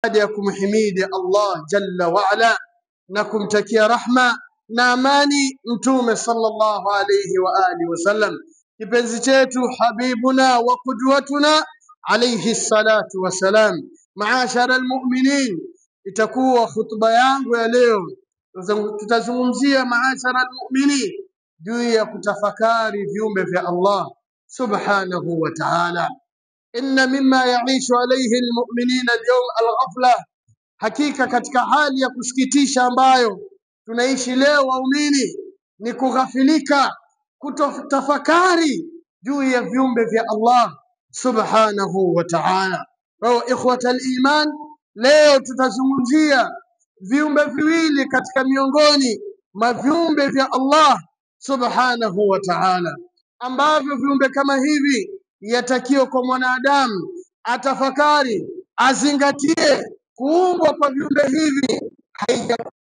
baada ya kumhimidi Allah jalla wa ala na kumtakia rahma na amani mtume sallallahu alayhi wa alihi wasallam, kipenzi chetu habibuna wa qudwatuna alayhi salatu wasalam. Maashara almu'minin, itakuwa khutba yangu ya leo tutazungumzia maashara almu'minin juu ya kutafakari viumbe vya Allah subhanahu wa ta'ala. Inna mimma yaishu alayhi almu'minina alyawm alghafla, hakika katika hali ya kusikitisha ambayo tunaishi leo waumini ni kughafilika, kutotafakari juu ya viumbe vya Allah subhanahu wa ta'ala. Kwa ikhwata al-iman, leo tutazungumzia viumbe viwili katika miongoni mwa viumbe vya Allah subhanahu wa ta'ala, ambavyo viumbe kama hivi yatakiwa kwa mwanadamu atafakari, azingatie kuumbwa kwa viumbe hivi haijakuwa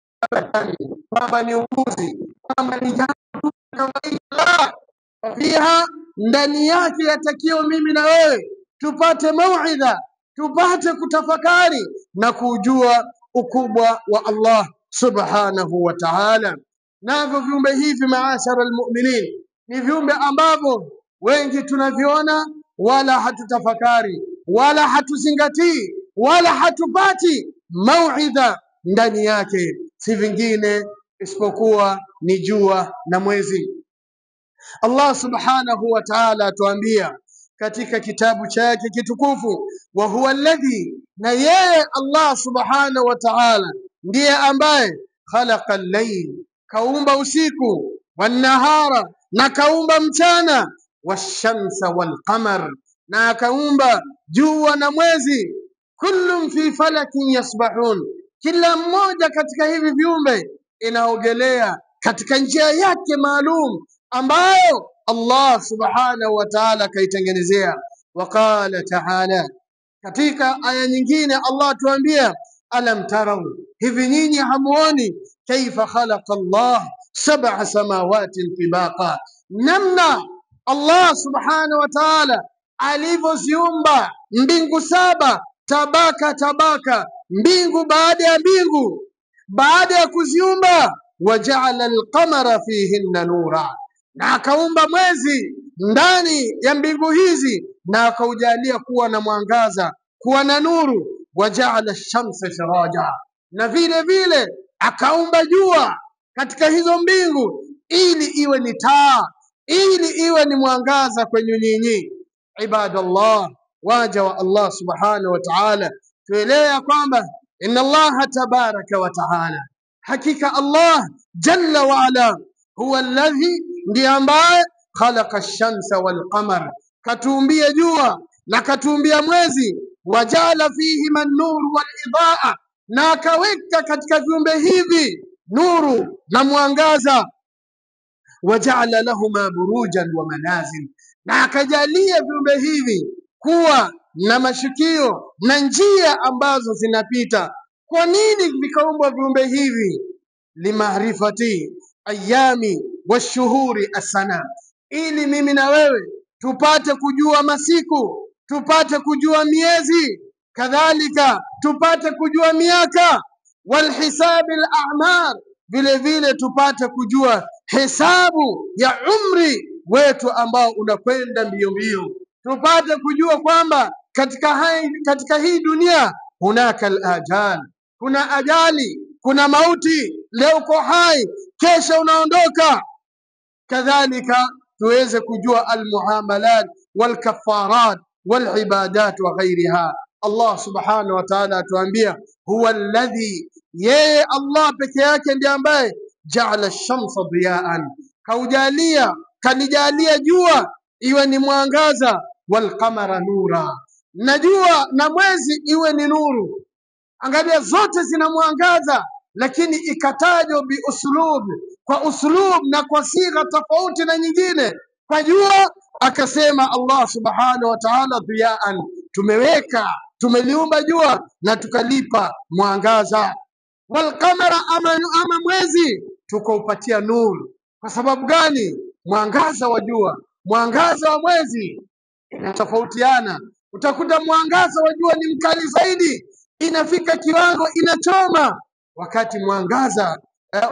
kwamba ni upuzi, kwamba ni jambo kawaida. Fiha, ndani yake yatakiwa mimi na wewe tupate mauidha, tupate kutafakari na kujua ukubwa wa Allah subhanahu wa ta'ala. Navyo viumbe hivi maashara almu'minin ni viumbe ambavyo wengi tunaviona wala hatutafakari wala hatuzingatii wala hatupati mauidha ndani yake, si vingine isipokuwa ni jua na mwezi. Allah subhanahu wa ta'ala atuambia katika kitabu chake kitukufu, wa huwa alladhi, na yeye Allah subhanahu wa ta'ala ndiye ambaye khalaqa al-layl, kaumba usiku, wan-nahara, na kaumba mchana, wash-shamsa wal-qamar, na kaumba jua na mwezi, kullun fi falakin yasbahun, kila mmoja katika hivi viumbe inaogelea katika njia yake maalum ambayo Allah subhanahu wa ta'ala kaitengenezea. Waqala ta'ala, katika aya nyingine Allah tuambia, alam taraw, hivi nyinyi hamuoni, kaifa khalaqa Allah sab'a samawati tibaqa, namna Allah subhanahu wa ta'ala alivyoziumba mbingu saba tabaka tabaka, mbingu baada ya mbingu. Baada ya kuziumba, waja'ala al-qamara fihinna nura, na akaumba mwezi ndani ya mbingu hizi na akaujalia kuwa na mwangaza, kuwa na nuru. Waja'ala ash-shamsa siraja, na vile vile akaumba jua katika hizo mbingu ili iwe ni taa, ili iwe ni mwangaza kwenye nyinyi. Ibadallah, waja wa Allah subhanahu wa ta'ala, tuelewa kwamba inna Allah tabaraka wa ta'ala, hakika Allah jalla wa ala huwa alladhi, ndiye ambaye khalaqa ash-shamsa wal qamar, katuumbia jua na katuumbia mwezi. Wajala fihi an-nur wal idaa, na akaweka katika viumbe hivi nuru na mwangaza. Wajala lahuma burujan wa manazil, na akajalia viumbe hivi kuwa na mashikio na njia ambazo zinapita. Kwa nini vikaumbwa viumbe hivi? Limaarifati ayami washuhuri asana, ili mimi na wewe tupate kujua masiku, tupate kujua miezi, kadhalika tupate kujua miaka. Walhisabi al-a'mar, vile vile tupate kujua hesabu ya umri wetu ambao unakwenda mbio mbio. Tupate kujua kwamba katika hii dunia hunaka al-ajal, kuna ajali, kuna mauti. Leo uko hai, kesho unaondoka. Kadhalika tuweze kujua al-muamalat wal-kafarat wal-ibadat wa ghairiha. Allah subhanahu wa ta'ala atuambia, huwa alladhi, yeye Allah peke yake ndiye ambaye ja'ala ash-shamsa diya'an, kanijalia jua iwe ni mwangaza, wal-qamara nura, na jua na mwezi iwe ni nuru. Angalia, zote zina mwangaza, lakini ikatajwa bi uslub, kwa uslub na kwa sigha tofauti na nyingine. Kwa jua akasema Allah subhanahu wa ta'ala diya'an, tumeliumba jua na tukalipa mwangaza. Wal-qamara, ama mwezi tukaupatia nuru. Kwa sababu gani? Mwangaza wa jua, mwangaza wa mwezi inatofautiana. Utakuta mwangaza wa jua ni mkali zaidi, inafika kiwango inachoma, wakati mwangaza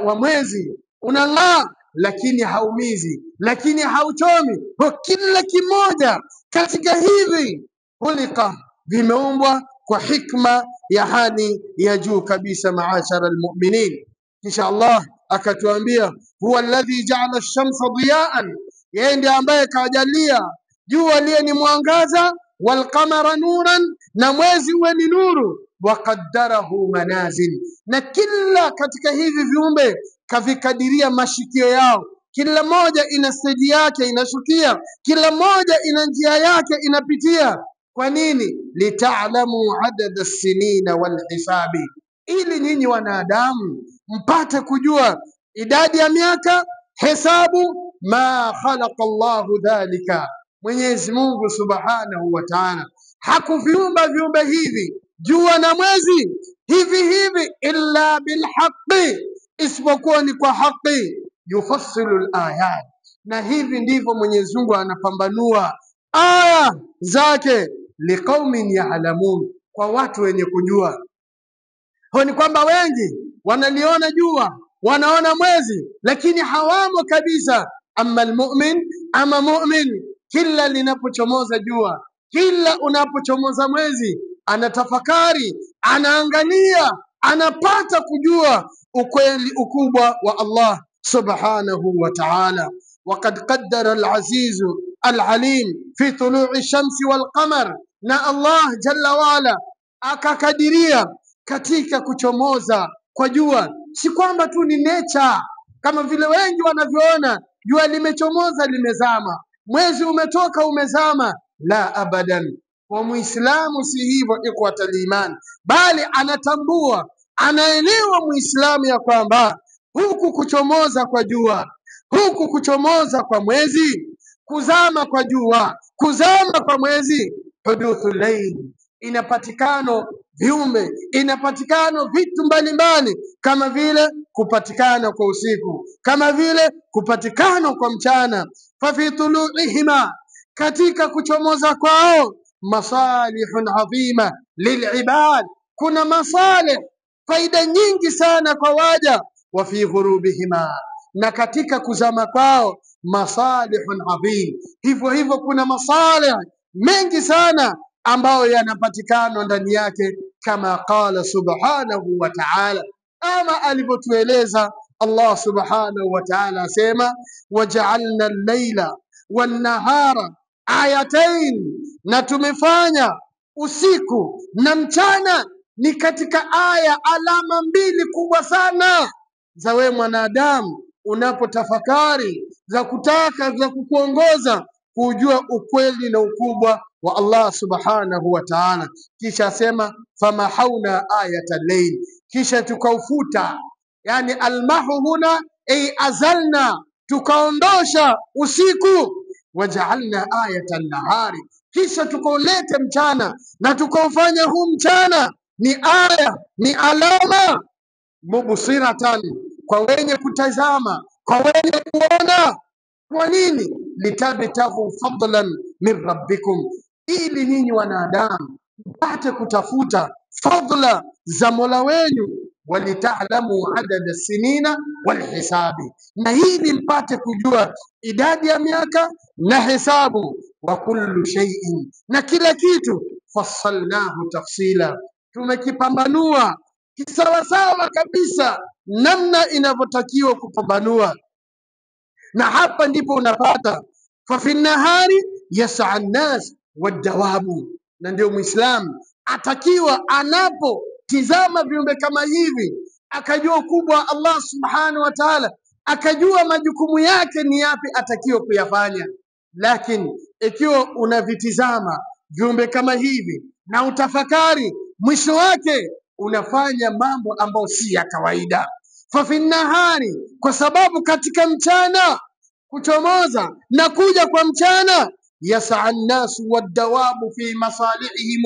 wa mwezi unang'aa, lakini haumizi, lakini hauchomi. Kwa kila kimoja katika hivi hulika vimeumbwa kwa hikma ya hali ya juu kabisa. Maashara almu'minin, kisha Allah akatuambia huwa alladhi ja'ala ash-shamsa diya'an, yeye ndiye ambaye kajalia jua liye ni mwangaza, wal qamara nuran, na mwezi uwe ni nuru, wa qaddarahu manazil, na kila katika hivi viumbe kavikadiria mashikio yao. Kila moja ina stage yake inashukia, kila moja ina njia yake inapitia. Kwa nini? Lita'lamu adada as-sinina wal hisabi, ili nyinyi wanadamu mpate kujua idadi ya miaka, hesabu. Ma khalaqa Allahu dhalika, Mwenyezi Mungu Subhanahu wa Ta'ala hakuviumba viumbe hivi, jua na mwezi, hivi hivi, illa bilhaqqi, isipokuwa ni kwa haki. Yufassilu alayat, na hivi ndivyo Mwenyezi Mungu anapambanua aya zake, liqaumin ya'lamun, kwa watu wenye kujua. Ni kwamba wengi wanaliona jua, wanaona mwezi, lakini hawamo kabisa. Amma almu'min, ama mu'min, kila linapochomoza jua, kila unapochomoza mwezi, anatafakari, anaangalia, anapata kujua ukweli ukubwa wa Allah subhanahu wa ta'ala. Waqad qaddara al-aziz al-alim fi tulu'i shamsi wal qamar, na Allah jalla wala akakadiria katika kuchomoza kwa jua. Si kwamba tu ni nature kama vile wengi wanavyoona, jua limechomoza limezama, mwezi umetoka umezama. La abadan, kwa Muislamu si hivyo, ikhwatal iman, bali anatambua, anaelewa Muislamu ya kwamba huku kuchomoza kwa jua, huku kuchomoza kwa mwezi, kuzama kwa jua, kuzama kwa mwezi, huduthu layl, inapatikano viumbe, inapatikano vitu mbalimbali, kama vile kupatikana kwa usiku, kama vile kupatikana kwa mchana. Fa fi tulu'ihima, katika kuchomoza kwao, masalihun adhima lilibad, kuna masalih, faida nyingi sana kwa waja. Wa fi ghurubihima, na katika kuzama kwao, masalihun adhim, hivyo hivyo kuna masalih mengi sana ambayo yanapatikana ndani yake, kama qala subhanahu wa ta'ala, ama alivyotueleza Allah subhanahu wa ta'ala, asema waja'alna al-layla wan-nahara ayatain, na tumefanya usiku na mchana ni katika aya, alama mbili kubwa sana za wewe mwanadamu unapotafakari, za kutaka za kukuongoza kujua ukweli na ukubwa wa Allah subhanahu wa ta'ala. Kisha asema famahauna ayata layl, kisha tukaufuta, yani almahu huna ay azalna, tukaondosha usiku. Waja'alna ayata nahari, kisha tukaulete mchana na tukaufanya huu mchana ni aya, ni alama, mubsiratan, kwa wenye kutazama, kwa wenye kuona. Kwa nini? Litabtaghu fadlan min rabbikum, ili nyinyi wanadamu mpate kutafuta fadla za Mola wenu. Walita'lamu adada sinina wal hisabi, na hili mpate kujua idadi ya miaka na hesabu. Wa kullu shay'in, na kila kitu, fassalnahu tafsila, tumekipambanua kisawasawa kabisa, namna inavyotakiwa kupambanua. Na hapa ndipo unapata fa fi nahari yas'a an-nas wad-dawabu, na ndio Muislamu atakiwa anapotizama viumbe kama hivi, akajua ukubwa wa Allah subhanahu wa ta'ala, akajua majukumu yake ni yapi atakiwa kuyafanya. Lakini ikiwa unavitizama viumbe kama hivi na utafakari, mwisho wake unafanya mambo ambayo si ya kawaida. Fa fi nahari, kwa sababu katika mchana kuchomoza na kuja kwa mchana, yas'a an-nasu wad-dawabu fi masalihihim,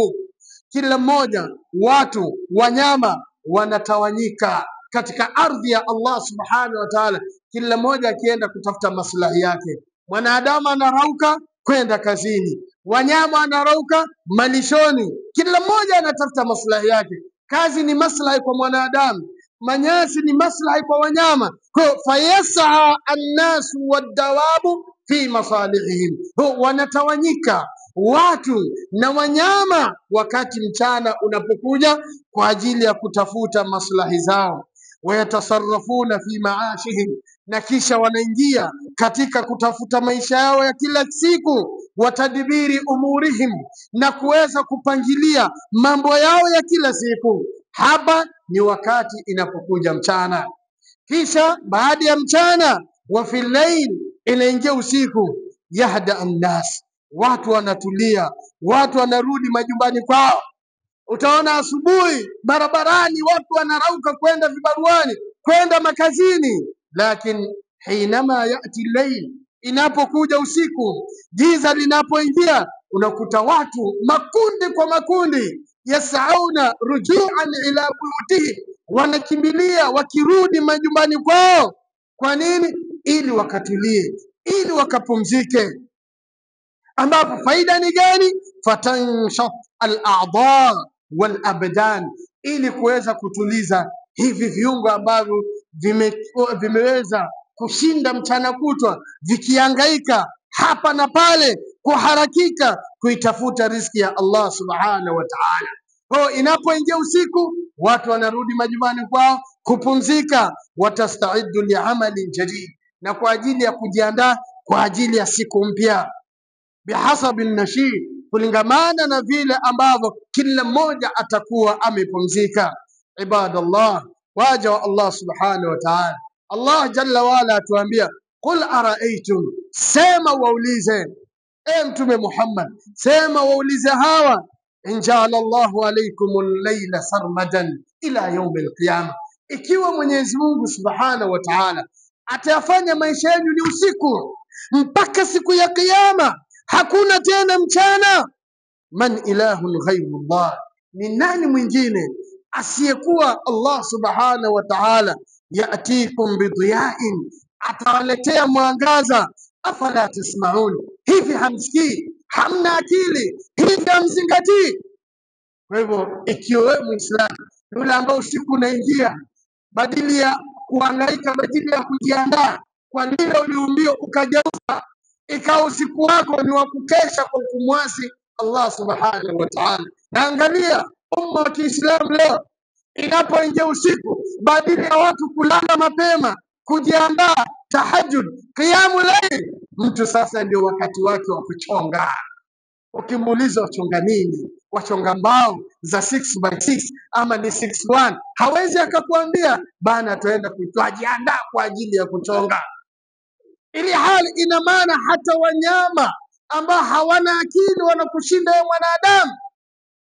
kila mmoja, watu, wanyama wanatawanyika katika ardhi ya Allah subhanahu wa ta'ala, kila mmoja akienda kutafuta maslahi yake. Mwanadamu anarauka kwenda kazini, wanyama wanarauka malishoni, kila mmoja anatafuta maslahi yake. Kazi ni maslahi kwa mwanadamu, manyasi ni maslahi kwa wanyama. Kwa fayasaa annasu wadawabu fi masalihihim, wanatawanyika watu na wanyama wakati mchana unapokuja kwa ajili ya kutafuta maslahi zao. Wayatasarrafuna fi maashihim, na kisha wanaingia katika kutafuta maisha yao ya kila siku. Watadbiri umurihim, na kuweza kupangilia mambo yao ya kila siku. Hapa ni wakati inapokuja mchana, kisha baada ya mchana wa fil layl inaingia usiku. Yahda annas, watu wanatulia, watu wanarudi majumbani kwao. Utaona asubuhi barabarani watu wanarauka kwenda vibaruani, kwenda makazini. Lakini hinama yati layl, inapokuja usiku, giza linapoingia, unakuta watu makundi kwa makundi, yasauna rujuan ila buyutihim, wanakimbilia wakirudi majumbani kwao. Kwa nini? Ili wakatulie, ili wakapumzike. Ambapo faida ni gani? Fatanshat al-a'dha wal abdan, ili kuweza kutuliza hivi viungo ambavyo vimeweza kushinda mchana kutwa vikihangaika hapa na pale kuharakika kuitafuta riziki ya Allah subhanahu wa ta'ala. Kwa inapoingia usiku, watu wanarudi majumbani kwao kupumzika. Watastaidu li'amalin jadid, na kwa ajili ya kujiandaa kwa ajili ya siku mpya. Bihasabi nashid, kulingamana na vile ambavyo kila mmoja atakuwa amepumzika. Ibadallah, waja wa Allah subhanahu wa ta'ala, Allah jalla wala atuambia, qul araaitum, sema waulize, mtume Muhammad, sema waulize hawa, in ja'ala Allahu alaykumul layla sarmadan ila yawmil qiyamah, ikiwa Mwenyezi Mungu subhanahu wa ta'ala atayafanya maisha yenu ni usiku mpaka siku ya kiyama, hakuna tena mchana. Man ilahun ghayrullah, ni nani mwingine asiyekuwa Allah subhanahu wa ta'ala? Yatikum bidhiyain, atawaletea mwangaza. Afala tasmaun, hivi hamsikii? Hamna akili? Hivi hamzingatii? Kwa hivyo ikiwa wewe Muislamu yule ambao usiku unaingia, badili ya kuhangaika, badili ya kujiandaa kwa lile uliumbio, ukageuka ikawa usiku wako ni wa kukesha kwa kumwasi Allah subhanahu wa ta'ala. Na angalia umma wa Kiislamu leo, inapoingia usiku, badili ya watu kulala mapema kujiandaa tahajjud, qiyamul layl, mtu sasa ndio wakati wake wa kuchonga. Ukimuuliza wachonga nini? Wachonga mbao za 6x6 ama ni 6x1, hawezi akakwambia bana tuenda kujiandaa kwa ajili ya kuchonga. Ili hali ina maana hata wanyama ambao hawana akili wanakushinda wewe mwanadamu.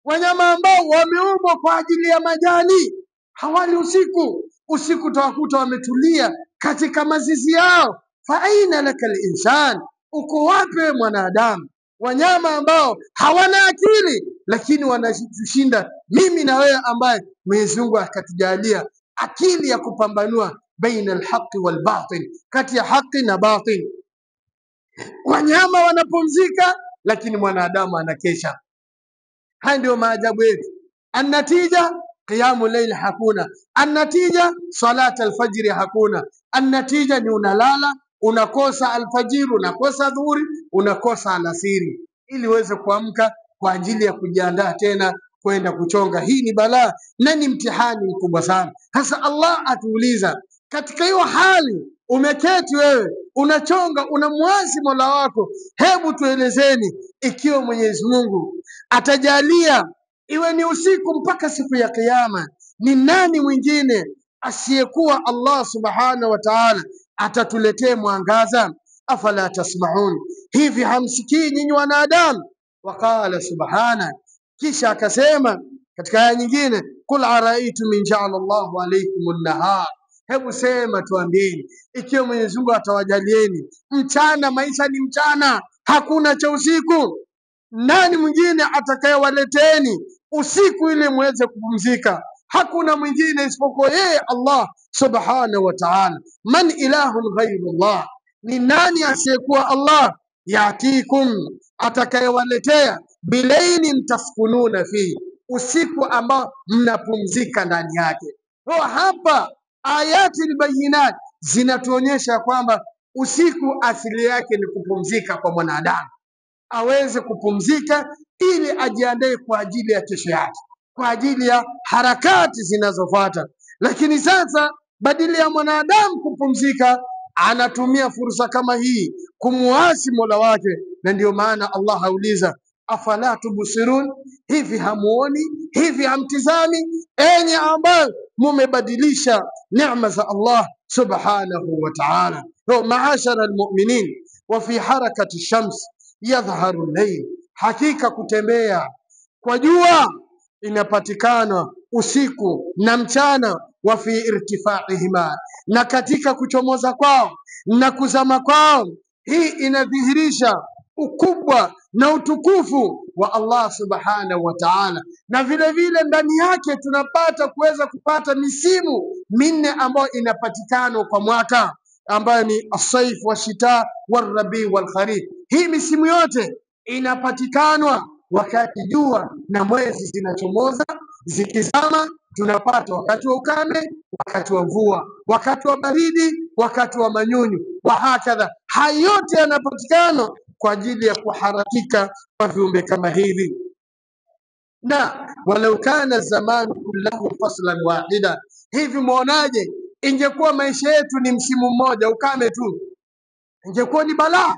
Wanyama ambao wameumbwa kwa ajili ya majani hawali usiku. Usiku utawakuta wametulia katika mazizi yao. Fa aina lakal insan, uko wapi mwanadamu? Wanyama ambao hawana akili lakini wanashinda mimi na wewe, ambaye Mwenyezi Mungu akatujalia akili ya kupambanua baina alhaqi wal batil, kati ya haki na batil. Wanyama wanapumzika lakini mwanadamu anakesha. Haya ndio maajabu yetu. An-natija qiyamul layl hakuna, an-natija salat al-fajr hakuna. An-natija ni unalala, unakosa alfajiri, unakosa dhuhuri, unakosa alasiri, ili uweze kuamka kwa ajili ya kujiandaa tena kwenda kuchonga. Hii ni balaa na ni mtihani mkubwa sana. Sasa Allah atuuliza, katika hiyo hali umeketi wewe unachonga, unamwasi Mola wako, hebu tuelezeni, ikiwa Mwenyezi Mungu atajalia iwe ni usiku mpaka siku ya kiyama, ni nani mwingine asiyekuwa Allah subhanahu wa ta'ala atatuletea mwangaza? Afala tasmaun, hivi hamsikii nyinyi wanadamu? Waqala subhana, kisha akasema katika aya nyingine, qul araitum in ja'ala Allahu alaykum an-nahar, hebu sema tuambieni, ikiwa Mwenyezi Mungu atawajalieni mchana, maisha ni mchana, hakuna cha usiku, nani mwingine atakayewaleteni usiku ili muweze kupumzika? Hakuna mwingine isipokuwa yeye Allah subhanahu wa ta'ala. Man ilahun ghayrullah, ni nani asiyekuwa Allah? yatikum, atakayewaletea bilailin taskununa fi, usiku ambao mnapumzika ndani yake. Kwa hapa ayati albayinat zinatuonyesha kwamba usiku asili yake ni kupumzika kwa mwanadamu, aweze kupumzika ili ajiandae kwa ajili ya kesho yake, kwa ajili ya harakati zinazofuata. Lakini sasa badala ya mwanadamu kupumzika, anatumia fursa kama hii kumuasi Mola wake. Na ndio maana Allah auliza, afala tubsirun, hivi hamuoni, hivi hamtizami, enyi ambao mumebadilisha neema za Allah subhanahu wa ta'ala. Maashara almu'minin, wa fi harakati shams yadhharu al-layl, hakika kutembea kwa jua inapatikana usiku na mchana. Wa fi irtifaihima, na katika kuchomoza kwao na kuzama kwao. Hii inadhihirisha ukubwa na utukufu wa Allah subhanahu wa ta'ala, na vile vile ndani yake tunapata kuweza kupata misimu minne ambayo inapatikana kwa mwaka, ambayo ni as-saif wa shita wa rabi wal kharif. Hii misimu yote inapatikanwa wakati jua na mwezi zinachomoza, zikizama. Tunapata wakati wa ukame, wakati wa mvua, wakati wa baridi, wakati wa manyunyu, wa hakadha. Hayo yote yanapatikana kwa ajili ya kuharakika kwa viumbe kama hivi. Na walau kana zamanu kullahu faslan wahida, hivi muonaje ingekuwa maisha yetu ni msimu mmoja, ukame tu? Ingekuwa ni balaa.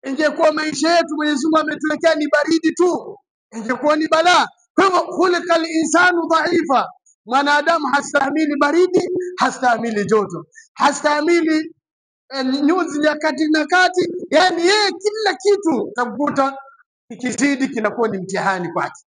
Ingekuwa maisha yetu Mwenyezi Mungu ametuwekea ni baridi tu, ingekuwa ni balaa. Kwa hivyo khuliqal insanu dhaifa, mwanadamu hastahimili baridi, hastahimili joto, hastahimili nyuzi ya kati na kati. Yani yeye kila kitu takuta kikizidi kinakuwa ni mtihani kwake,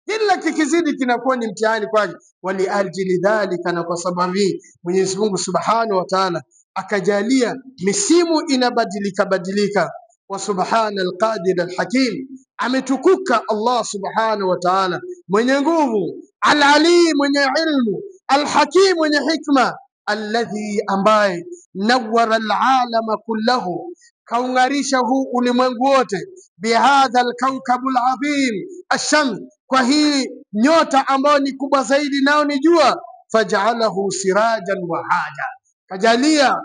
kila kikizidi kinakuwa ni mtihani kwake. Wali ajili dhalika, na kwa sababu hii Mwenyezi Mungu subhanahu wa ta'ala akajalia misimu inabadilika badilika. Wa subhana alqadir alhakim, ametukuka Allah subhanahu wa ta'ala, mwenye nguvu, alalim, mwenye ilmu, alhakim, mwenye hikma, alladhi, ambaye nawwara alalama kullahu, kaungarisha huu ulimwengu wote, bihadha alkawkabu alazim ashams, kwa hii nyota ambayo ni kubwa zaidi, nao ni jua. Faj'alahu sirajan wahaja, kajalia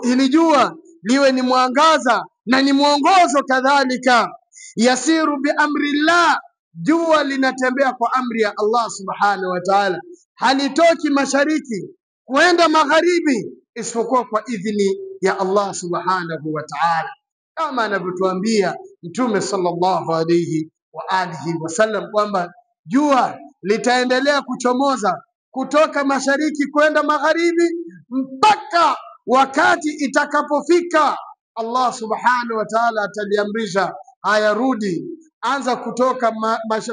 hili jua liwe ni mwangaza na ni mwongozo. Kadhalika yasiru bi amrillah, jua linatembea kwa amri ya Allah subhanahu wa ta'ala, halitoki mashariki kwenda magharibi isipokuwa kwa idhini ya Allah subhanahu wa ta'ala, kama anavyotuambia Mtume sallallahu alayhi wa alihi wasallam kwamba jua litaendelea kuchomoza kutoka mashariki kwenda magharibi mpaka wakati itakapofika Allah subhanahu wa ta'ala ataliamrisha, haya rudi, anza kutoka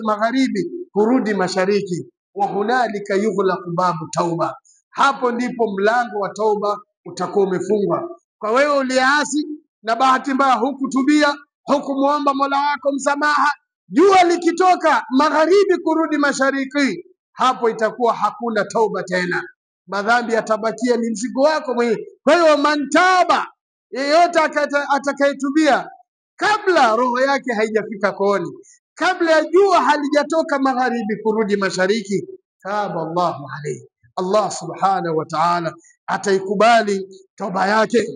magharibi kurudi mashariki. Wa hunalika yughlaqu babu tauba, hapo ndipo mlango wa tauba utakuwa umefungwa. Kwa wewe uliasi na bahati mbaya hukutubia, hukumuomba Mola wako msamaha, jua likitoka magharibi kurudi mashariki, hapo itakuwa hakuna tauba tena, madhambi yatabakia ni mzigo wako mwenyewe. Kwa hiyo mantaba, yeyote atakayetubia kabla roho yake haijafika kooni, kabla ya jua halijatoka magharibi kurudi mashariki, taba Allahu alayhi, Allah subhanahu wa ta'ala ataikubali toba yake.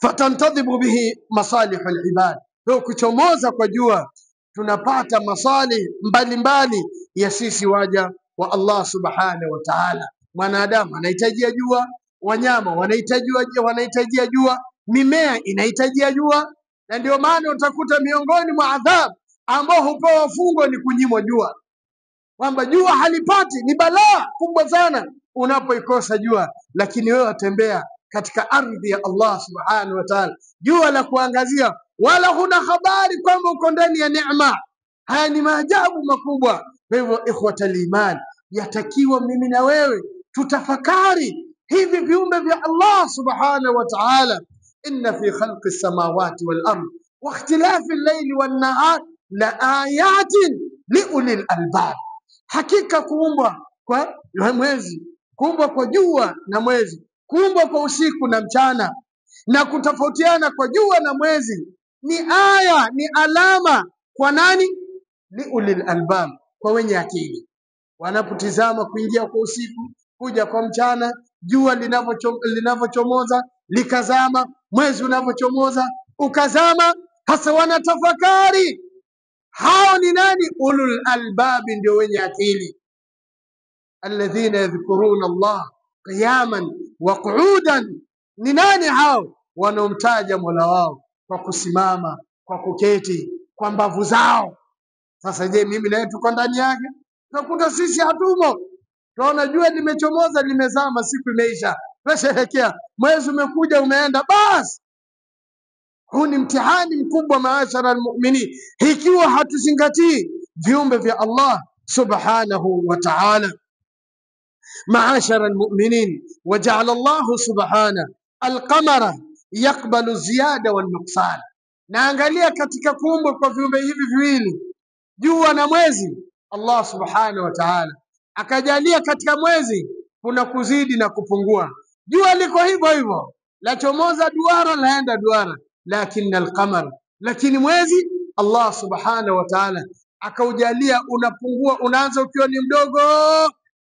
Fatantadhibu bihi masalihul ibad, kwa kuchomoza kwa jua tunapata masali mbalimbali ya sisi waja wa Allah subhanahu wa ta'ala. Mwanadamu anahitajia jua, wanyama wanahitajia jua, mimea inahitajia jua. Na ndio maana utakuta miongoni mwa adhabu ambao hupewa fungo ni kunyimwa jua, kwamba jua halipati, ni balaa kubwa sana unapoikosa jua. Lakini wewe watembea katika ardhi ya Allah subhanahu wa ta'ala, jua la kuangazia, wala huna habari kwamba uko ndani ya neema. Haya ni maajabu makubwa. Kwa hivyo ikhwatal iman, yatakiwa mimi na wewe tutafakari hivi viumbe vya Allah subhanahu wa ta'ala. Inna fi khalqi samawati wal ard wa ikhtilafi al-layli wan nahar la ayatin li ulil albab, hakika kuumbwa kwa mwezi, kuumbwa kwa jua na mwezi, kuumbwa kwa usiku na mchana, na kutofautiana kwa jua na mwezi ni aya, ni alama kwa nani? Liulil albab, kwa wenye akili. Wanapotizama kuingia kwa usiku, kuja kwa mchana, jua linavyochomoza likazama, mwezi unavyochomoza ukazama, hasa wanatafakari. Hao ni nani? Ulul albabi, ndio wenye akili. Alladhina yadhkuruna Allah qiyaman wa qu'udan. Ni nani hao? Wanaomtaja Mola wao kwa kusimama, kwa kuketi, kwa mbavu zao. Sasa je, mimi na wewe tuko ndani yake? Tunakuta sisi hatumo. Tunaona jua limechomoza limezama, siku imeisha, tunasherehekea, mwezi umekuja umeenda, basi. Huu ni mtihani mkubwa, maashara almu'minin, ikiwa hatuzingatii viumbe vya Allah subhanahu wa ta'ala. معاشر المؤمنين وجعل الله سبحانه القمر يقبل الزيادة والنقصان. Naangalia katika kuumbwa kwa viumbe hivi viwili, jua na mwezi, Allah subhanahu wa ta'ala akajalia katika mwezi kuna kuzidi na kupungua. Jua liko hivyo hivyo, la chomoza duara laenda duara, lakini alqamar, lakini mwezi Allah subhanahu wa ta'ala akaujalia unapungua, unaanza ukiwa ni mdogo,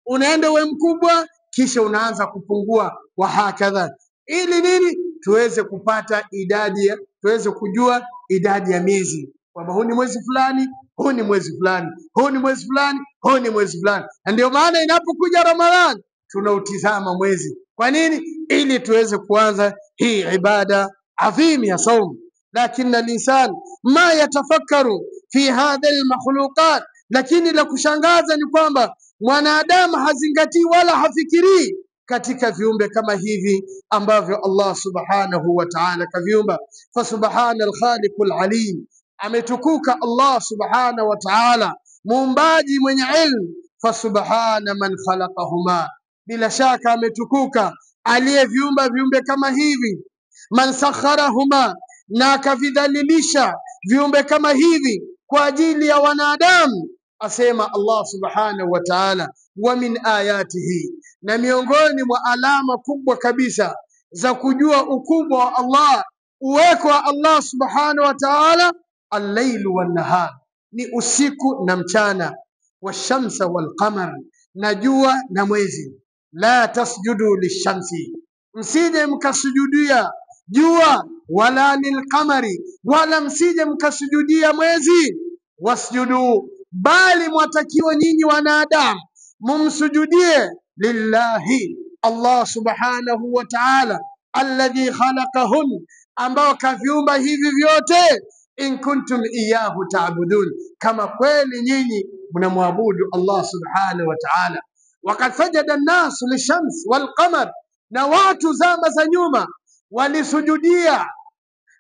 unaenda uwe mkubwa, kisha unaanza kupungua, wa hakadha. Ili nini? Tuweze kupata idadi, tuweze kujua idadi ya miezi, kwamba huu ni mwezi fulani, huu ni mwezi fulani, huu ni mwezi fulani, huu ni mwezi fulani. Ndio maana inapokuja Ramadhani tunautizama mwezi. Kwa nini? Ili tuweze kuanza hii ibada adhim ya saum. Lakini al-insan ma yatafakkaru fi hadha al-makhluqat, lakini la kushangaza ni kwamba mwanadamu hazingatii wala hafikirii katika viumbe kama hivi ambavyo Allah subhanahu wa ta'ala kaviumba. Fa subhana al-khaliqul alim, ametukuka Allah subhanahu wa ta'ala, muumbaji mwenye ilmu. Fa subhana man khalaqahuma, bila shaka ametukuka aliyeviumba viumbe kama hivi. Man sakharahuma, na akavidhalilisha viumbe kama hivi kwa ajili ya wanadamu. Asema Allah subhanahu wa ta'ala, wa min ayatihi, na miongoni mwa alama kubwa kabisa za kujua ukubwa wa Allah, uweko wa Allah subhanahu wa ta'ala, al-lailu wan-nahar, ni usiku na mchana, washamsa wal-qamar, na jua na mwezi. La tasjudu lishamsi, msije mkasujudia jua, wala lilqamari, wala msije mkasujudia mwezi. Wasjudu, bali mwatakiwa nyinyi wanadamu mumsujudie lillahi, Allah subhanahu wa ta'ala, alladhi khalaqahun, ambao kaviumba hivi vyote. In kuntum iyyahu ta'budun, kama kweli nyinyi mnamwabudu Allah subhanahu wa ta'ala. Waqad sajada an-nas lishams wal-qamar, na watu zama za nyuma walisujudia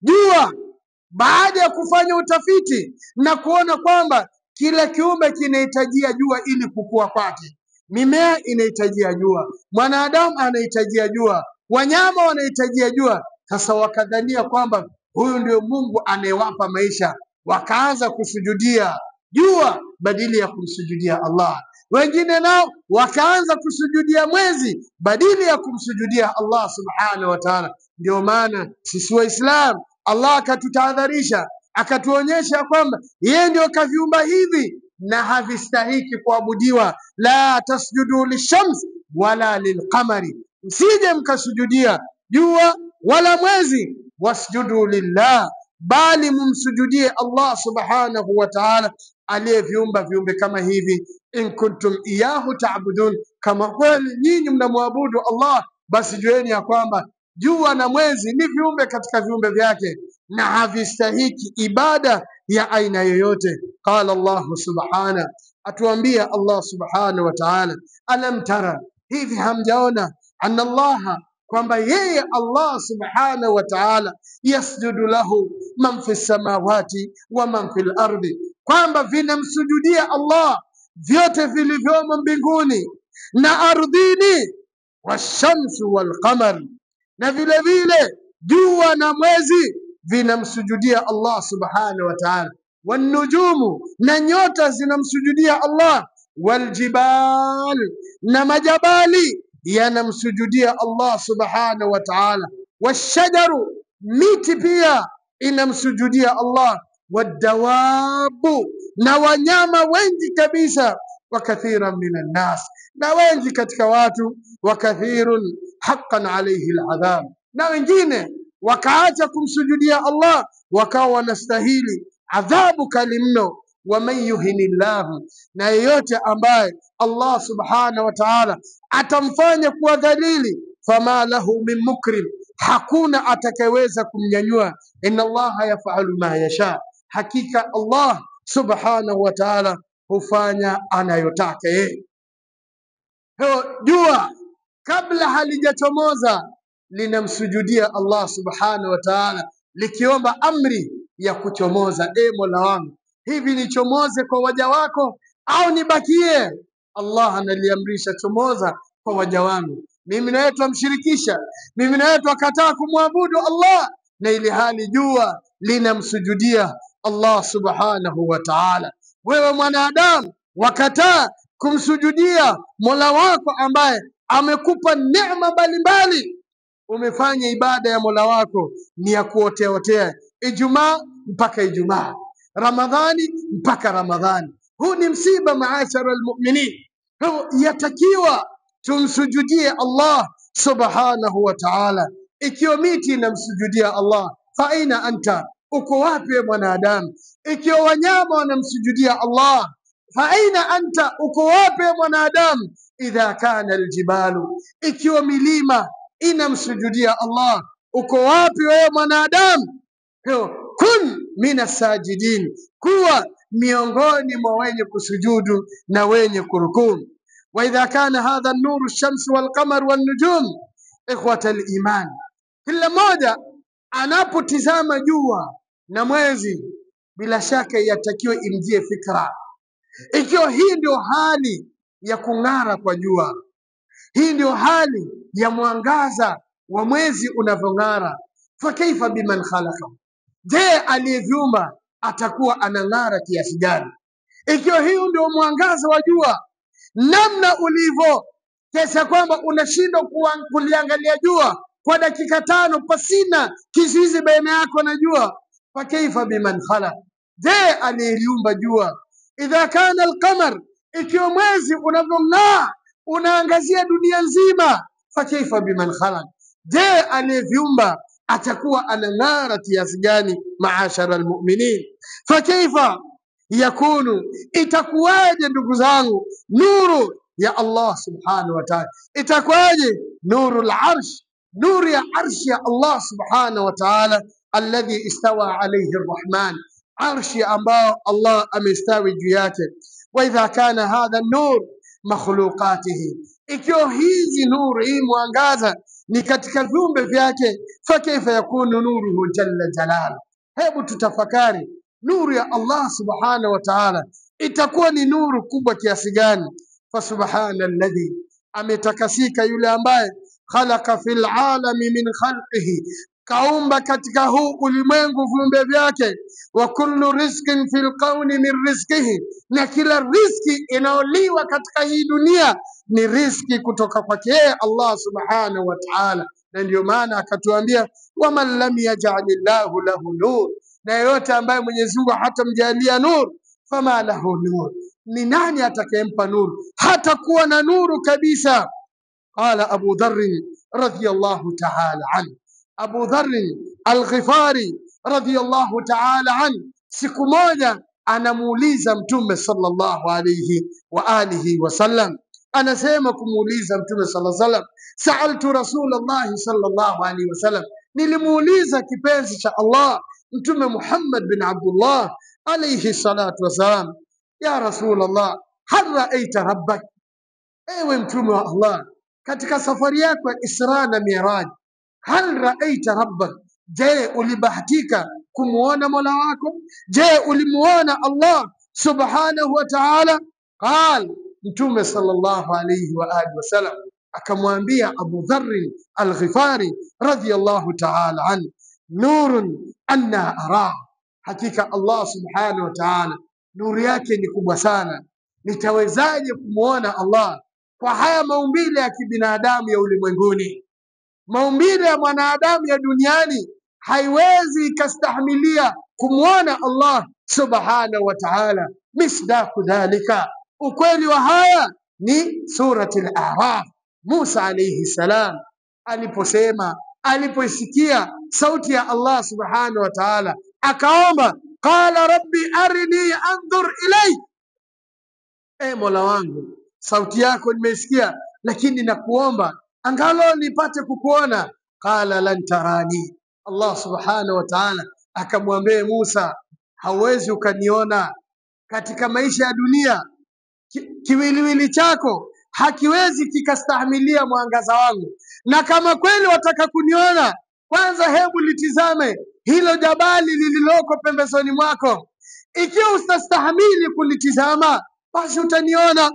jua baada ya kufanya utafiti na kuona kwamba kila kiumbe kinahitajia jua ili kukua kwake. Mimea inahitajia jua, mwanadamu anahitajia jua, wanyama wanahitajia jua. Sasa wakadhania kwamba huyu ndio Mungu anayewapa maisha, wakaanza kusujudia jua badili ya kumsujudia Allah. Wengine nao wakaanza kusujudia mwezi badili ya kumsujudia Allah subhanahu wa ta'ala. Ndio maana sisi Waislamu Allah akatutahadharisha, akatuonyesha kwamba yeye ndio kaviumba hivi na havistahiki kuabudiwa. La tasjudu lishams wala lilqamari, msije mkasujudia jua wala mwezi. Wasjudu lillah, bali mumsujudie Allah subhanahu wa ta'ala aliyeviumba viumbe kama hivi. In kuntum iyahu ta'budun, kama kweli nyinyi mnamwabudu Allah, basi jueni ya kwamba jua na mwezi ni viumbe katika viumbe vyake na havistahiki ibada ya aina yoyote. Qala Allah subhanahu, atuambia Allah subhanahu wa ta'ala, alam tara, hivi hamjaona, anna Allah, kwamba yeye Allah subhanahu wa ta'ala, yasjudu lahu man fi samawati wa man fil ardi, kwamba vinamsujudia Allah vyote vilivyomo mbinguni na ardhini. Washamsu walqamar, na vile vile jua na mwezi vinamsujudia Allah subhanahu wa ta'ala. Wanujumu, na nyota zinamsujudia Allah. Waljibal, na majabali yanamsujudia Allah subhanahu wa ta'ala. Washajaru, miti pia inamsujudia Allah, wadawabu, na wanyama wengi kabisa, wa kathiran minan nas, na wengi katika watu, wa kathirun haqqan alayhi aladhab, na wengine wakaacha kumsujudia Allah wakawa wanastahili adhabu kali mno. Waman yuhinillahu, na yeyote ambaye Allah subhanahu wa ta'ala atamfanya kuwa dhalili, fama lahu min mukrim, hakuna atakayeweza kumnyanyua. Inna Allaha yaf'alu ma yasha, hakika Allah subhanahu wa ta'ala hufanya anayotaka yeye. Jua kabla halijachomoza linamsujudia Allah subhanahu wa ta'ala likiomba amri ya kuchomoza. Mola wangu, hivi nichomoze kwa waja wako au nibakie? Allah analiamrisha chomoza kwa waja wangu. Mimi na wewe tumshirikisha, mimi na wewe tukataa kumwabudu Allah, na ili hali jua linamsujudia Allah subhanahu wa ta'ala. Wewe mwanadamu wakataa kumsujudia Mola wako ambaye amekupa neema mbalimbali. Umefanya ibada ya Mola wako ni ya kuotea, Ijumaa mpaka Ijumaa, Ramadhani mpaka Ramadhani. Huu ni msiba, maashara almu'minin. Yatakiwa tumsujudie Allah subhanahu wa ta'ala. Ikiwa miti inamsujudia Allah, fa aina anta, uko wapi mwanadamu? Ikiwa wanyama wanamsujudia Allah, fa aina anta, uko wapi mwanadamu? Idha kana aljibalu, ikiwa milima inamsujudia Allah, uko wapi wewe mwanadamu? Kun minas sajidin, kuwa miongoni mwa wenye kusujudu na wenye kurukuu. Wa idha kana hadha an-nuru ash-shamsu wal-qamar wan-nujum, ikhwata al-iman, kila mmoja anapotizama jua na mwezi, bila shaka yatakiwa imjie fikra, ikiwa hii ndio hali ya kung'ara kwa jua, hii ndio hali ya mwangaza wa mwezi unavyong'ara, fa kaifa biman khalaqa, je, aliyeviumba atakuwa anang'ara kiasi gani? Ikiwa hiyo ndio mwangaza wa jua, namna ulivyo, kiasi kwamba unashindwa kuliangalia jua kwa dakika 5 pasina kizuizi baina yako na jua, fa kaifa biman khalaqa, je, aliyeliumba jua? Idha kana alqamar, ikiwa mwezi unavyong'aa unaangazia dunia nzima, fa kaifa biman khalaq, je, aliyeviumba atakuwa anang'ara kiasi gani? Maashara almu'minin, fa kaifa yakunu, itakuwaje ndugu zangu nuru ya Allah subhanahu wa ta'ala, itakuwaje nuru al-arsh, nuru ya arshi ya Allah subhanahu wa ta'ala, alladhi istawa alayhi arrahman, arshi ambao Allah amestawi juu yake. Wa idha kana hadha an-nur makhluqatihi, ikiwa hizi nuru, hii mwangaza ni katika viumbe vyake, fa kaifa yakunu nuruhu jalla jalal. Hebu tutafakari, nuru ya Allah subhanahu wa ta'ala itakuwa ni nuru kubwa kiasi gani? Fa subhana alladhi, ametakasika yule ambaye khalaqa fil alami min khalqihi, kaumba katika huu ulimwengu viumbe vyake, wa kullu rizqin fil qawni min rizqihi, na kila riziki inaoliwa katika hii dunia ni riziki kutoka kwake Allah subhanahu wa ta'ala. Na ndio maana akatuambia, waman lam yaj'alillahu lahu nur, na yote ambaye Mwenyezi Mungu hatamjalia nur, fama lahu nur, ni nani atakayempa nuru? Hatakuwa na nuru kabisa. Qala Abu Dharr radhiyallahu ta'ala anhu, Abu Dharr al-Ghifari radhiyallahu ta'ala anhu, siku moja anamuuliza Mtume sallallahu alayhi wa alihi wasallam, anasema kumuuliza Mtume sallallahu alayhi wasallam, sa'altu Rasulullah sallallahu alayhi wasallam, nilimuuliza kipenzi cha Allah Mtume Muhammad bin Abdullah alayhi salatu wasalam, ya Rasulullah, hal ra'aita rabbak, ewe Mtume wa Allah, katika safari yako ya Isra na Miraj, hal ra'aita rabbak, je, ulibahatika kumuona Mola wako? Je, ulimuona Allah subhanahu wa ta'ala? Qal, Mtume sallallahu alayhi wa alihi wasallam akamwambia Abu Dharr al-Ghifari radhiyallahu ta'ala anhu, nurun anna ara, hakika Allah subhanahu wa ta'ala nuru yake ni kubwa sana, nitawezaje kumuona Allah kwa haya maumbile ya kibinadamu ya ulimwenguni? Maumbile ya mwanadamu ya duniani haiwezi ikastahimilia kumwona Allah subhanahu wa ta'ala. Misdaku dhalika, ukweli wa haya ni surati al-A'raf. Musa alayhi salam aliposema, alipoisikia sauti ya Allah subhanahu wa ta'ala, akaomba, qala rabbi arini anzur ilayk, Mola wangu, sauti yako nimeisikia, lakini nakuomba angalo nipate kukuona. Qala lan tarani, Allah subhanahu wa ta'ala akamwambia Musa, hauwezi ukaniona katika maisha ya dunia. Kiwiliwili chako hakiwezi kikastahimilia mwangaza wangu, na kama kweli wataka kuniona, kwanza hebu litizame hilo jabali lililoko pembezoni mwako. Ikiwa ustastahimili kulitizama, basi utaniona.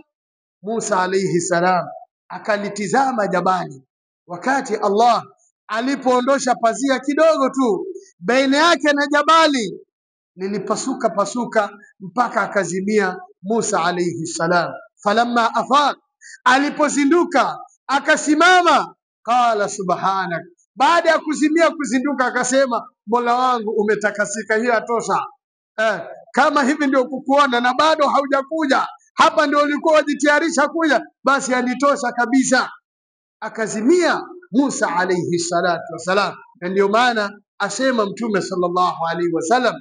Musa alayhi salam akalitizama jabali. Wakati Allah alipoondosha pazia kidogo tu baina yake na jabali, lilipasuka pasuka mpaka akazimia Musa alayhi salam. Falamma afaq, alipozinduka akasimama, qala subhanak, baada ya kuzinduka akasema, Mola wangu umetakasika, hiyo atosha. Kama hivi ndio kukuona na bado haujakuja hapa, ndio ulikuwa wajitayarisha kuja, basi yanitosha kabisa. Akazimia Musa alayhi salatu wasalam. Na ndio maana asema Mtume sallallahu alayhi wasallam,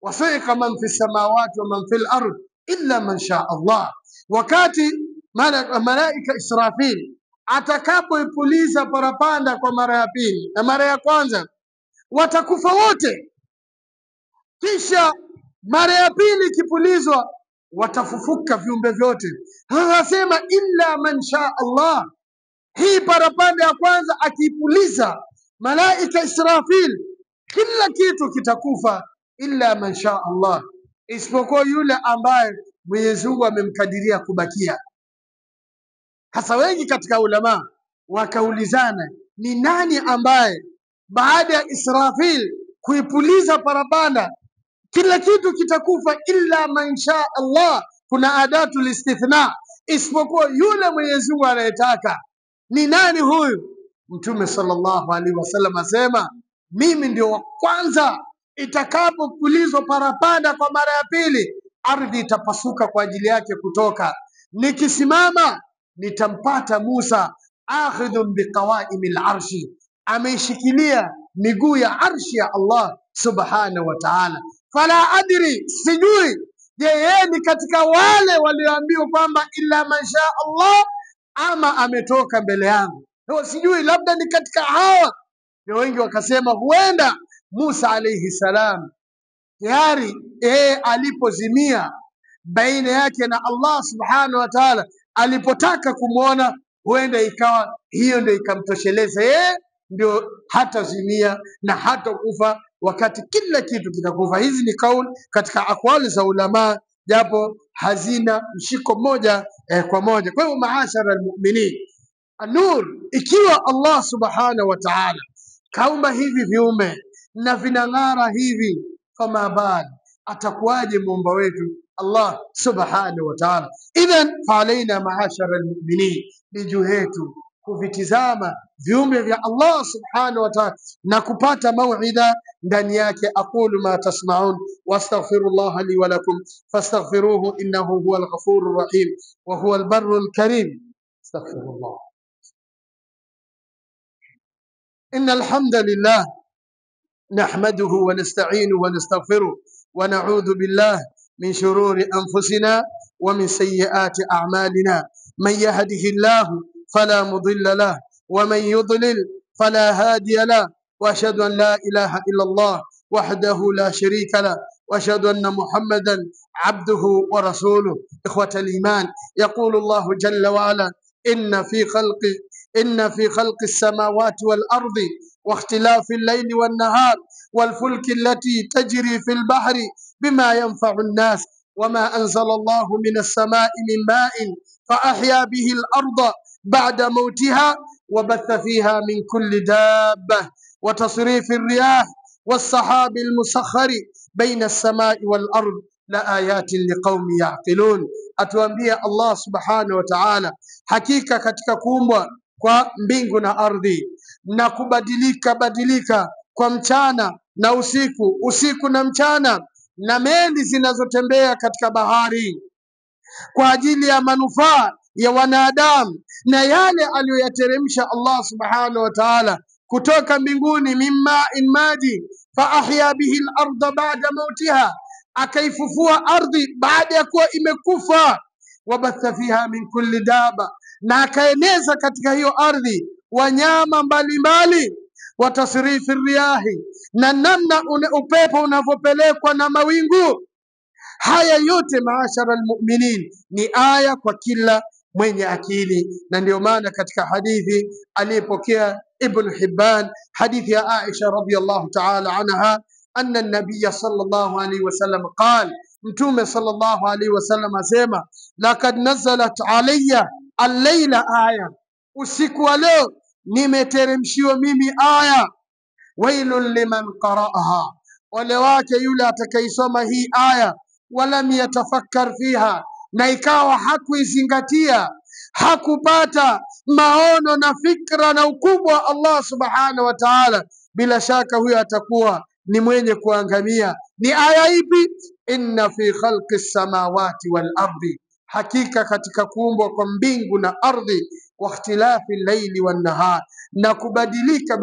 wasiqa man fi samawati wa man fil ard illa man sha Allah. Wakati malaika Israfil atakapoipuliza parapanda kwa mara ya pili na mara ya kwanza, watakufa wote. Kisha mara ya pili ikipulizwa, watafufuka viumbe vyote. Anasema illa man sha Allah. Hii parapanda ya kwanza akipuliza malaika Israfil, kila kitu kitakufa illa man sha Allah, isipokuwa yule ambaye Mwenyezi Mungu amemkadiria kubakia. Hasa wengi katika ulama wakaulizana, ni nani ambaye baada ya Israfil kuipuliza parapanda kila kitu kitakufa illa man sha Allah? Kuna adatu listithna, isipokuwa yule Mwenyezi Mungu anayetaka. Ni nani huyu? Mtume sallallahu alaihi wasallam asema, mimi ndio wa kwanza itakapopulizwa parapanda kwa mara ya pili, ardhi itapasuka kwa ajili yake kutoka. Nikisimama nitampata Musa akhidhun biqawaimil arshi, ameishikilia miguu ya arshi ya Allah subhanahu wa ta'ala. Fala adri, sijui je, yeye ni katika wale walioambiwa kwamba illa man sha Allah, ama ametoka mbele yangu. Sijui, labda ni katika hawa. Ndio wengi wakasema huenda Musa alayhi salam tayari alipozimia baina yake na Allah subhanahu wa ta'ala, alipotaka kumwona, huenda ikawa hiyo ndio ikamtosheleza ndio hatazimia na hatakufa, wakati kila kitu kitakufa. Hizi ni kauli katika akwali za ulama, japo hazina mshiko moja kwa moja. Kwa hiyo maashara almu'minin, an-nur, ikiwa Allah subhanahu wa ta'ala kaumba hivi viumbe na vinang'ara hivi, kama bad atakuwaje muumba wetu Allah subhanahu wa ta'ala? Idhan fa'alaina maashara almu'minin, ni juu yetu kuvitizama viumbe vya Allah subhanahu wa ta'ala na kupata mauidha ndani yake. Aqulu ma tasma'un wastaghfirullah li wa lakum fastaghfiruhu innahu huwal ghafurur rahim wa huwal barrul karim. Astaghfirullah. Innal hamdalillah nahmaduhu wa nasta'inuhu wa nastaghfiruh wa na'udhu billah min shururi anfusina wa min sayyiati a'malina. Man yahdihillahu فلا مضل له ومن يضلل فلا هادي له واشهد ان لا اله الا الله وحده لا شريك له واشهد ان محمدا عبده ورسوله. اخوة الايمان، يقول الله جل وعلا ان في خلق السماوات والارض واختلاف الليل والنهار والفلك التي تجري في البحر بما ينفع الناس وما انزل الله من السماء من ماء فاحيا به الارض بعد موتها وبث فيها من كل دابة وتصريف الرياح والسحاب المسخر بين السماء والأرض لآيات لقوم يعقلون. Atuambia Allah subhanahu wa ta'ala, hakika katika kuumbwa kwa mbingu na ardhi na kubadilika kwa mchana na usiku, usiku na mchana, na meli zinazotembea katika bahari kwa ajili ya manufaa ya wanadamu, na yale aliyoyateremsha Allah subhanahu wa ta'ala kutoka mbinguni, mimma in maji fa ahya bihi al-ardha ba'da mautiha, akaifufua ardhi baada ya kuwa imekufa, wabatha fiha min kulli daba, na akaeneza katika hiyo ardhi wanyama mbalimbali, wa tasrifi riyahi, na namna upepo unavyopelekwa na mawingu. Haya yote maashara almu'minin ni aya kwa kila mwenye akili, na ndio maana katika hadithi aliyepokea Ibn Hibban, hadithi ya Aisha radhiyallahu ta'ala anha, anna an-nabiy sallallahu alayhi wasallam qala, mtume sallallahu alayhi wasallam asema, laqad nazalat alayya al-layla aya, usiku wa leo nimeteremshiwa mimi aya, wailun liman qara'aha, wale wake yule atakaisoma hii aya, walam yatafakkar fiha, na ikawa hakuizingatia, hakupata maono na fikra na ukubwa wa Allah subhanahu wa ta'ala, bila shaka huyo atakuwa ni mwenye kuangamia. Ni aya ipi? Inna fi khalqi samawati wal ardi, hakika katika kuumbwa kwa mbingu na ardhi, wa ikhtilafi llaili wan nahar, na kubadilika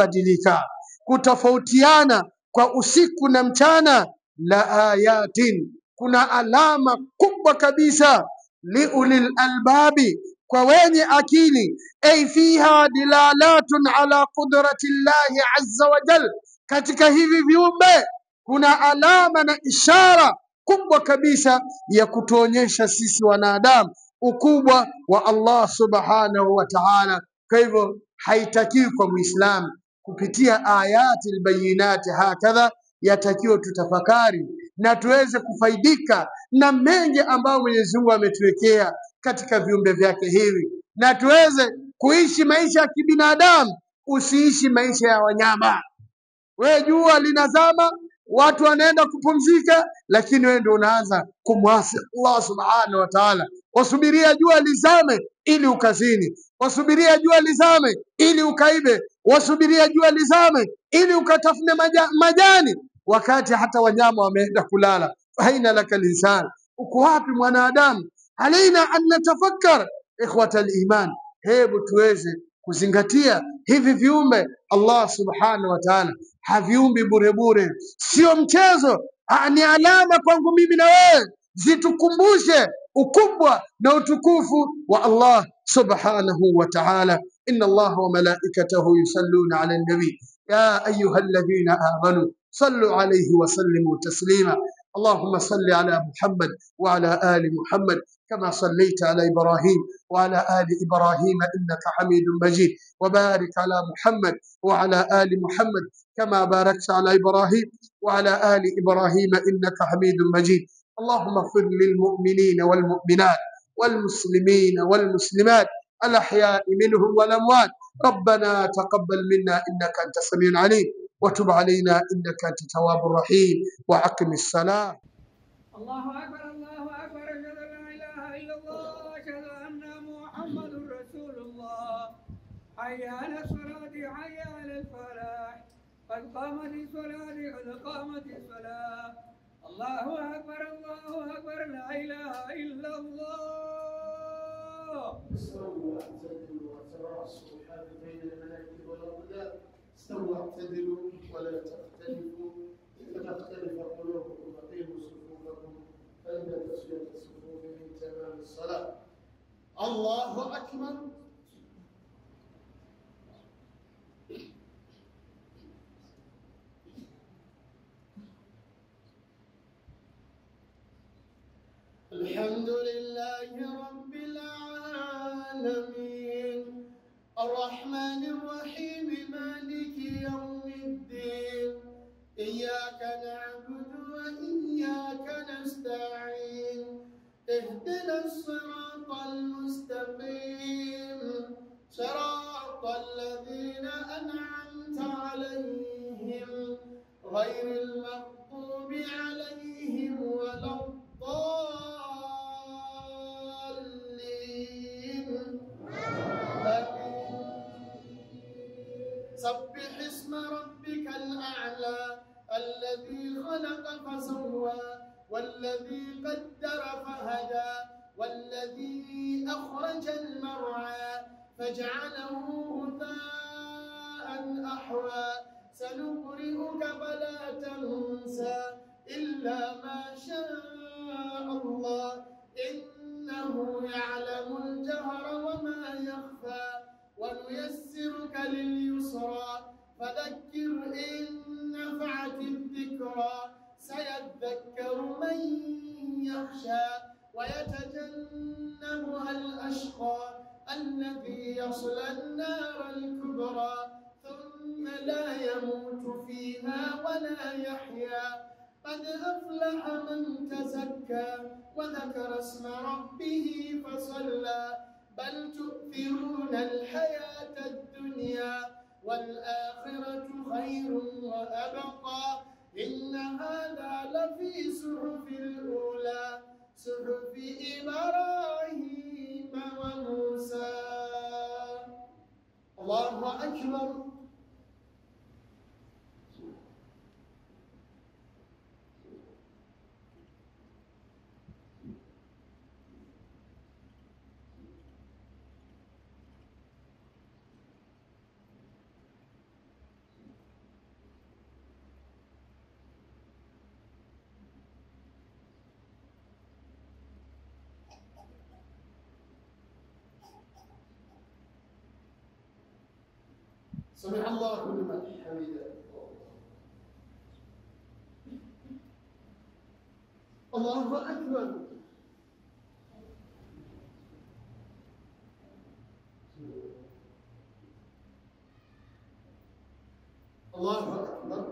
kutofautiana kwa usiku na mchana, la ayatin, kuna alama kubwa kabisa, liulil albabi, kwa wenye akili, ay fiha dilalatun ala qudrati llahi azza wa jal, katika hivi viumbe kuna alama na ishara kubwa kabisa ya kutuonyesha sisi wanadamu ukubwa wa Allah subhanahu wa ta'ala. Kwa hivyo haitakiwi kwa Muislamu kupitia ayati albayinati hakadha, yatakiwa tutafakari na tuweze kufaidika na mengi ambayo Mwenyezi Mungu ametuwekea katika viumbe vyake hivi, na tuweze kuishi maisha ya kibinadamu, usiishi maisha ya wanyama. Wewe jua linazama, watu wanaenda kupumzika, lakini wewe ndio unaanza kumwasi Allah subhanahu wa ta'ala. Wasubiria jua lizame ili ukazini, wasubiria jua lizame ili ukaibe, wasubiria jua lizame ili ukatafune majani, wakati hata wanyama wameenda kulala. Aina laka linsan, uko wapi mwanadamu? Alaina an natafakkar ikhwata aliman, hebu tuweze kuzingatia hivi viumbe Allah subhanahu wa ta'ala haviumbi bure bure, sio mchezo. Ni alama kwangu mimi na wewe, zitukumbushe ukubwa na utukufu wa Allah subhanahu wa ta'ala. Inna Allah wa malaikatahu yusalluna ala nabi ya ayyuhalladhina amanu sallu alayhi wa sallimu taslima. اللهم صل على محمد وعلى آل محمد كما صليت على إبراهيم وعلى آل إبراهيم إنك حميد مجيد، وبارك على محمد وعلى آل محمد كما باركت على إبراهيم وعلى آل إبراهيم إنك حميد مجيد. اللهم اغفر للمؤمنين والمؤمنات والمسلمين والمسلمات الأحياء منهم والأموات. ربنا تقبل منا إنك أنت السميع العليم، وتب علينا إنك أنت التواب الرحيم، وأقم الصلاة. الله أكبر الله أكبر، أشهد أن لا إله إلا الله، أشهد أن محمد رسول الله، حي على الصلاة حي على الفلاح، قد قامت الصلاة قد قامت الصلاة. الله أكبر الله أكبر، لا إله إلا الله. استووا واعتدلوا وتراصوا حال بين الملائكة والأولاد، استووا واعتدلوا ولا تختلفوا فتختلف قلوبكم، أقيموا صفوفكم فإن تسوية الصفوف من تمام الصلاة. الله أكبر. الحمد لله رب العالمين، الرحمن الرحيم، مالك يوم الدين، إياك نعبد وإياك نستعين، اهدنا الصراط المستقيم، صراط الذين أنعمت عليهم غير المغضوب عليهم ولا الضالين. سبح اسم ربك الأعلى الذي خلق فسوى والذي قدر فهدى والذي أخرج المرعى فجعله غثاء أحوى سنقرئك فلا تنسى إلا ما شاء الله إنه يعلم الجهر وما يخفى ونيسرك لليسرى فذكر إن نفعت الذكرى سيذكر من يخشى ويتجنبها الأشقى الذي يصلى النار الكبرى ثم لا يموت فيها ولا يحيا قد أفلح من تزكى وذكر اسم ربه فصلى بل تؤثرون الحياة الدنيا والآخرة خير وأبقى إن هذا لفي صحف الأولى صحف إبراهيم وموسى. الله أكبر. سمع الله لمن حمده. الله أكبر. الله أكبر.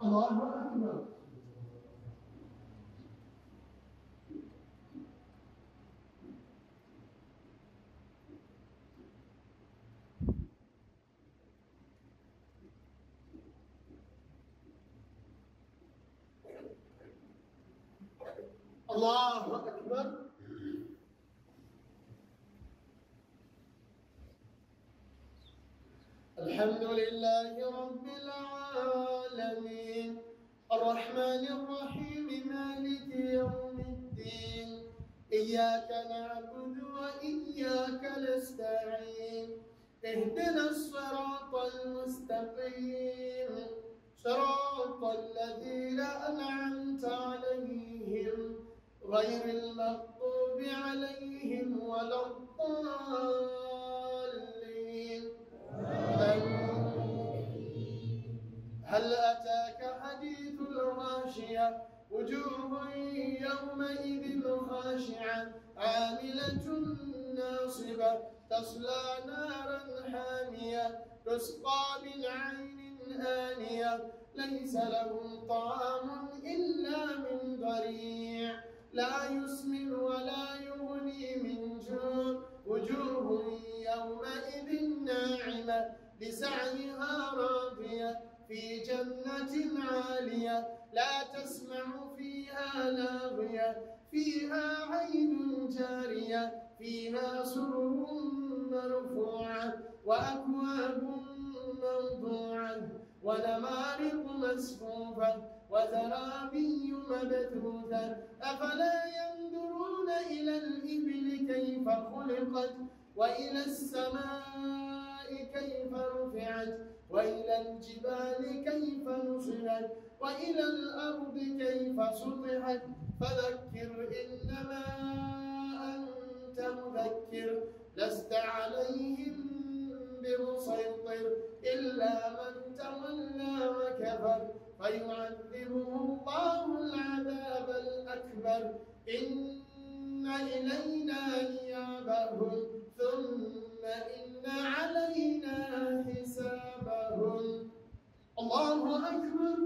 الله أكبر. الله أكبر. الحمد لله رب العالمين الرحمن الرحيم مالك يوم الدين إياك نعبد وإياك نستعين اهدنا الصراط المستقيم صراط الذين أنعمت عليهم غير المغضوب عليهم ولا الضالين. هل أتاك حديث الغاشية وجوه يومئذ خاشعة عاملة ناصبة تصلى نارا حامية تسقى من عين آنية ليس لهم طعام إلا من ضريع لا يسمن ولا يغني من جوع وجوه يومئذ ناعمة لسعيها راضية في جنة عالية لا تسمع فيها لاغية فيها عين جارية فيها سرر مرفوعة وأكواب موضوعة ونمارق مسفوفة وزرابي مبثوثة أفلا ينظرون إلى الإبل كيف خلقت وإلى السماء كيف رفعت وإلى الجبال كيف نصبت وإلى الأرض كيف سطحت فذكر إنما أنت مذكر لست عليهم بمسيطر إلا من تولى وكفر فيعذبه الله العذاب الأكبر إن إلينا إيابهم ثم إن علينا حسابهم. الله أكبر.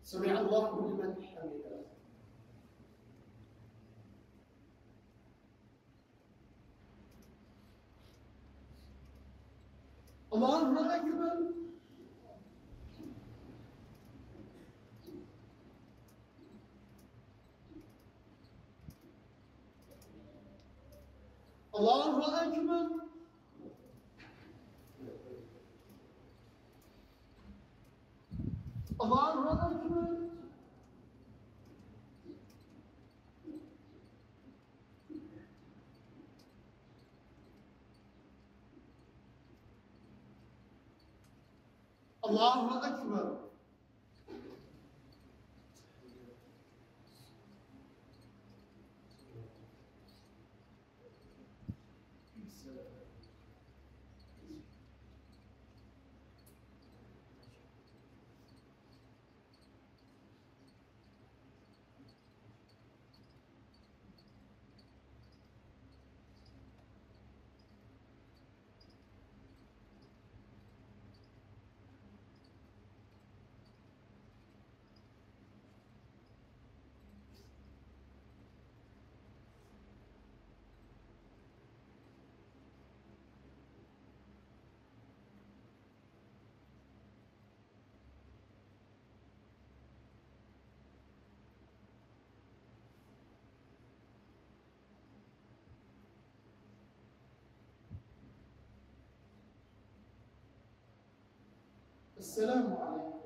سمع الله لمن حمده. الله أكبر. الله أكبر. الله أكبر. الله أكبر. السلام عليكم.